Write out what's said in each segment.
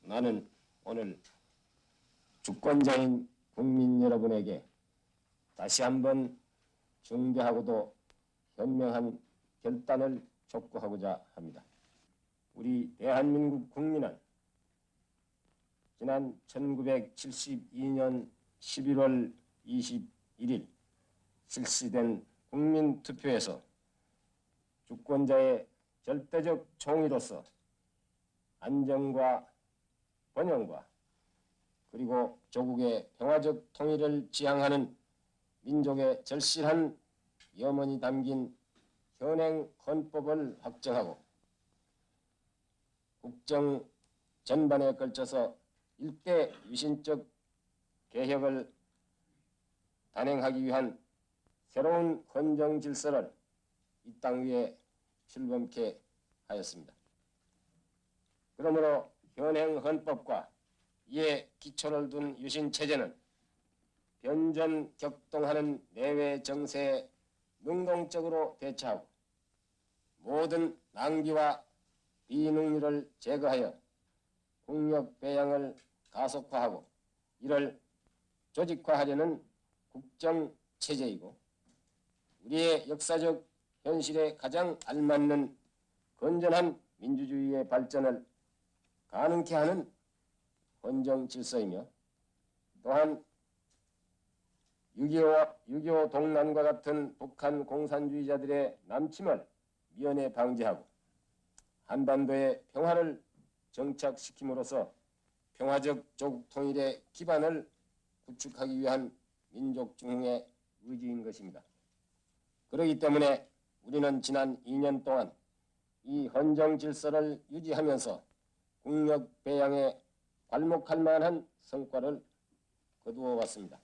나는 오늘 주권자인 국민 여러분에게 다시 한번 중대하고도 현명한 결단을 촉구하고자 합니다. 우리 대한민국 국민은 지난 1972년 11월 21일 실시된 국민투표에서 주권자의 절대적 총의로서 안정과 번영과 그리고 조국의 평화적 통일을 지향하는 민족의 절실한 염원이 담긴 현행 헌법을 확정하고 국정 전반에 걸쳐서 일대 유신적 개혁을 단행하기 위한 새로운 헌정 질서를 이 땅 위에 출범케 하였습니다. 그러므로 현행 헌법과 이에 기초를 둔 유신체제는 변전격동하는 내외 정세에 능동적으로 대처하고 모든 낭비와 비능률을 제거하여 국력 배양을 가속화하고 이를 조직화하려는 국정체제이고 우리의 역사적 현실에 가장 알맞는 건전한 민주주의의 발전을 가능케 하는 헌정 질서이며 또한 6.25 동란과 같은 북한 공산주의자들의 남침을 미연에 방지하고 한반도의 평화를 정착시킴으로써 평화적 조국 통일의 기반을 구축하기 위한 민족 중흥의 의지인 것입니다. 그렇기 때문에 우리는 지난 2년 동안 이 헌정 질서를 유지하면서 국력 배양에 괄목할 만한 성과를 거두어 왔습니다.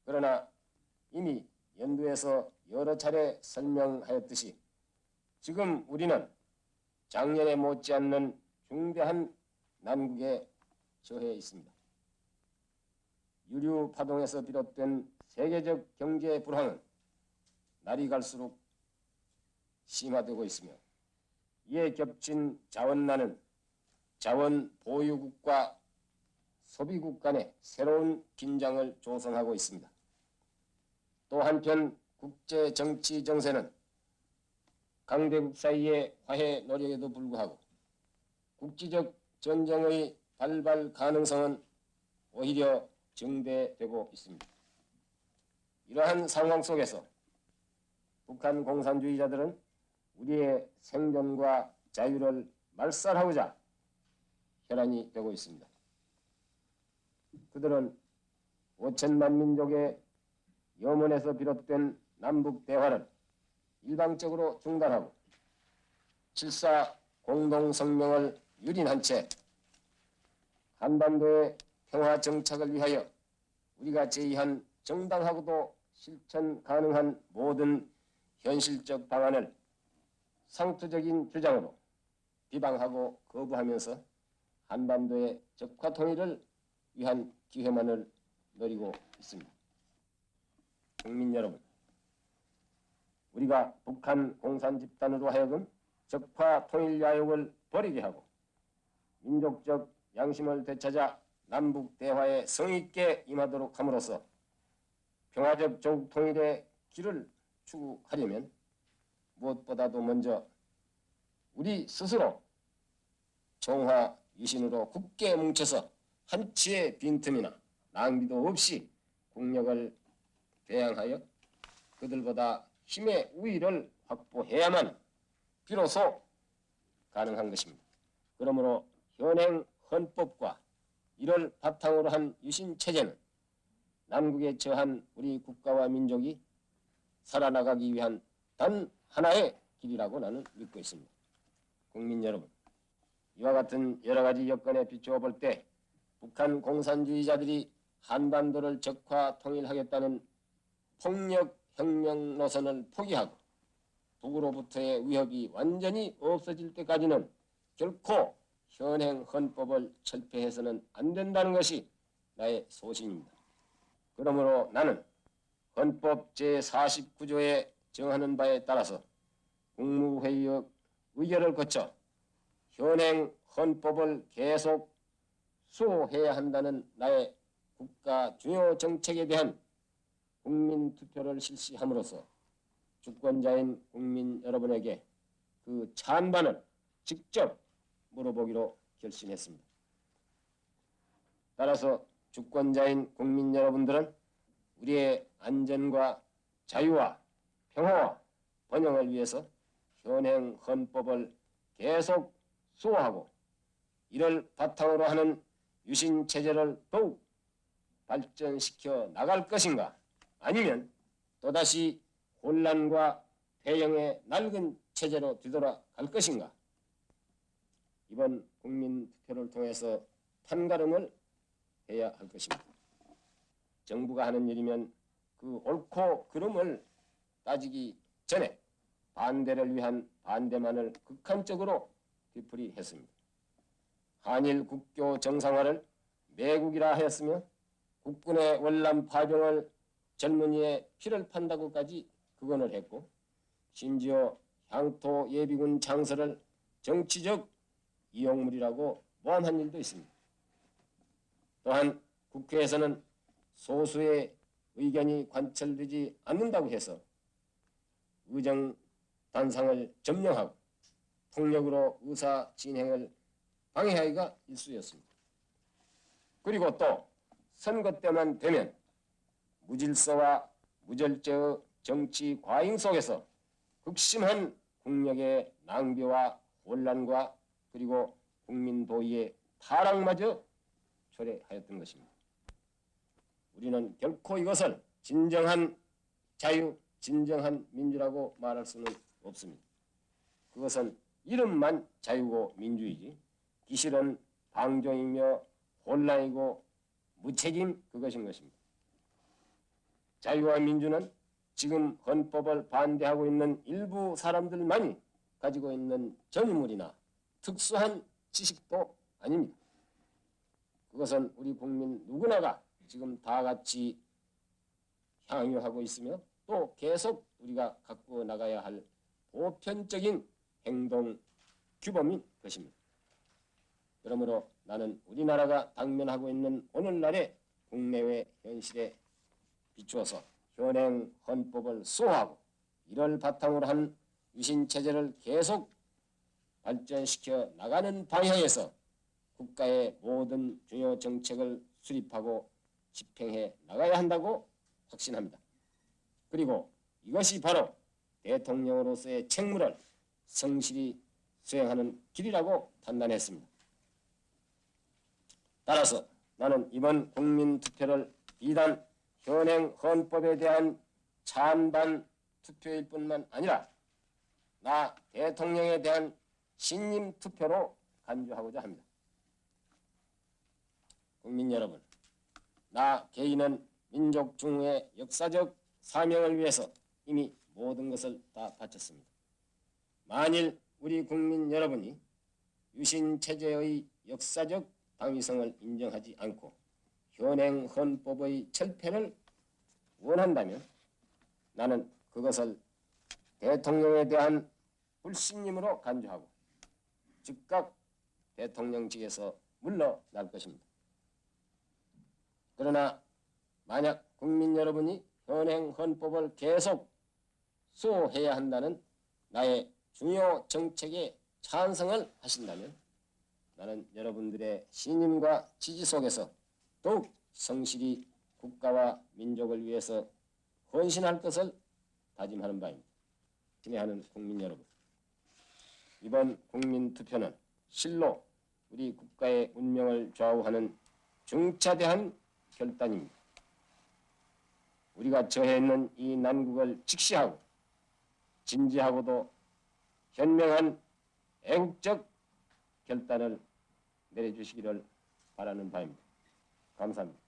그러나 이미 연두에서 여러 차례 설명하였듯이 지금 우리는 작년에 못지않는 중대한 난국에 처해 있습니다. 유류 파동에서 비롯된 세계적 경제 불황은 날이 갈수록 심화되고 있으며 이에 겹친 자원난은 자원 보유국과 소비국 간의 새로운 긴장을 조성하고 있습니다. 또 한편 국제 정치 정세는 강대국 사이의 화해 노력에도 불구하고 국지적 전쟁의 발발 가능성은 오히려 증대되고 있습니다. 이러한 상황 속에서 북한 공산주의자들은 우리의 생존과 자유를 말살하고자 혈안이 되고 있습니다. 그들은 5천만 민족의 염원에서 비롯된 남북 대화를 일방적으로 중단하고 7.4 공동성명을 유린한 채 한반도의 평화 정착을 위하여 우리가 제의한 정당하고도 실천 가능한 모든 현실적 방안을 상투적인 주장으로 비방하고 거부하면서 한반도의 적화 통일을 위한 기회만을 노리고 있습니다. 국민 여러분, 우리가 북한 공산 집단으로 하여금 적화 통일 야욕을 버리게 하고 민족적 양심을 되찾아 남북 대화에 성의있게 임하도록 함으로써 평화적 조국 통일의 길을 추구하려면 무엇보다도 먼저 우리 스스로 정화 유신으로 굳게 뭉쳐서 한치의 빈틈이나 낭비도 없이 국력을 배양하여 그들보다 힘의 우위를 확보해야만 비로소 가능한 것입니다. 그러므로 현행 헌법과 이를 바탕으로 한 유신체제는 난국에 처한 우리 국가와 민족이 살아나가기 위한 단 하나의 길이라고 나는 믿고 있습니다. 국민 여러분, 이와 같은 여러 가지 여건에 비추어 볼 때 북한 공산주의자들이 한반도를 적화 통일하겠다는 폭력 혁명 노선을 포기하고 북으로부터의 위협이 완전히 없어질 때까지는 결코 현행 헌법을 철폐해서는 안 된다는 것이 나의 소신입니다. 그러므로 나는 헌법 제49조에 정하는 바에 따라서 국무회의의 의결을 거쳐 현행 헌법을 계속 수호해야 한다는 나의 국가 중요 정책에 대한 국민 투표를 실시함으로써 주권자인 국민 여러분에게 그 찬반을 직접 물어보기로 결심했습니다. 따라서 주권자인 국민 여러분들은 우리의 안전과 자유와 평화와 번영을 위해서 현행 헌법을 계속 수호하고 이를 바탕으로 하는 유신 체제를 더욱 발전시켜 나갈 것인가, 아니면 또다시 혼란과 폐영의 낡은 체제로 뒤돌아갈 것인가, 이번 국민 투표를 통해서 판가름을 해야 할 것입니다. 정부가 하는 일이면 그 옳고 그름을 따지기 전에 반대를 위한 반대만을 극한적으로 되풀이했습니다. 한일 국교 정상화를 매국이라 하였으며 국군의 월남 파병을 젊은이의 피를 판다고까지 극언을 했고, 심지어 향토 예비군 창설을 정치적 이용물이라고 모함한 일도 있습니다. 또한 국회에서는 소수의 의견이 관철되지 않는다고 해서 의정 단상을 점령하고 폭력으로 의사 진행을 방해하기가 일쑤였습니다. 그리고 또 선거 때만 되면 무질서와 무절제의 정치 과잉 속에서 극심한 국력의 낭비와 혼란과 그리고 국민 도의의 타락마저 초래하였던 것입니다. 우리는 결코 이것을 진정한 자유, 진정한 민주라고 말할 수는 없습니다. 그것은 이름만 자유고 민주이지 기실은 방종이며 혼란이고 무책임 그것인 것입니다. 자유와 민주는 지금 헌법을 반대하고 있는 일부 사람들만이 가지고 있는 전유물이나 특수한 지식도 아닙니다. 그것은 우리 국민 누구나가 지금 다 같이 향유하고 있으며 또 계속 우리가 갖고 나가야 할 보편적인 행동 규범인 것입니다. 그러므로 나는 우리나라가 당면하고 있는 오늘날의 국내외 현실에 비추어서 현행 헌법을 수호하고 이를 바탕으로 한 유신체제를 계속 발전시켜 나가는 방향에서 국가의 모든 중요 정책을 수립하고 집행해 나가야 한다고 확신합니다. 그리고 이것이 바로 대통령으로서의 책무를 성실히 수행하는 길이라고 판단했습니다. 따라서 나는 이번 국민투표를 비단 현행 헌법에 대한 찬반 투표일 뿐만 아니라 나 대통령에 대한 신임 투표로 간주하고자 합니다. 국민 여러분, 나 개인은 민족 중흥의 역사적 사명을 위해서 이미 모든 것을 다 바쳤습니다. 만일 우리 국민 여러분이 유신체제의 역사적 당위성을 인정하지 않고 현행 헌법의 철폐를 원한다면 나는 그것을 대통령에 대한 불신임으로 간주하고 즉각 대통령직에서 물러날 것입니다. 그러나 만약 국민 여러분이 현행 헌법을 계속 수호해야 한다는 나의 중요 정책에 찬성을 하신다면 나는 여러분들의 신임과 지지 속에서 더욱 성실히 국가와 민족을 위해서 헌신할 것을 다짐하는 바입니다. 친애하는 국민 여러분, 이번 국민투표는 실로 우리 국가의 운명을 좌우하는 중차대한 결단입니다. 우리가 처해 있는 이 난국을 직시하고 진지하고도 현명한 애국적 결단을 내려주시기를 바라는 바입니다. 감사합니다.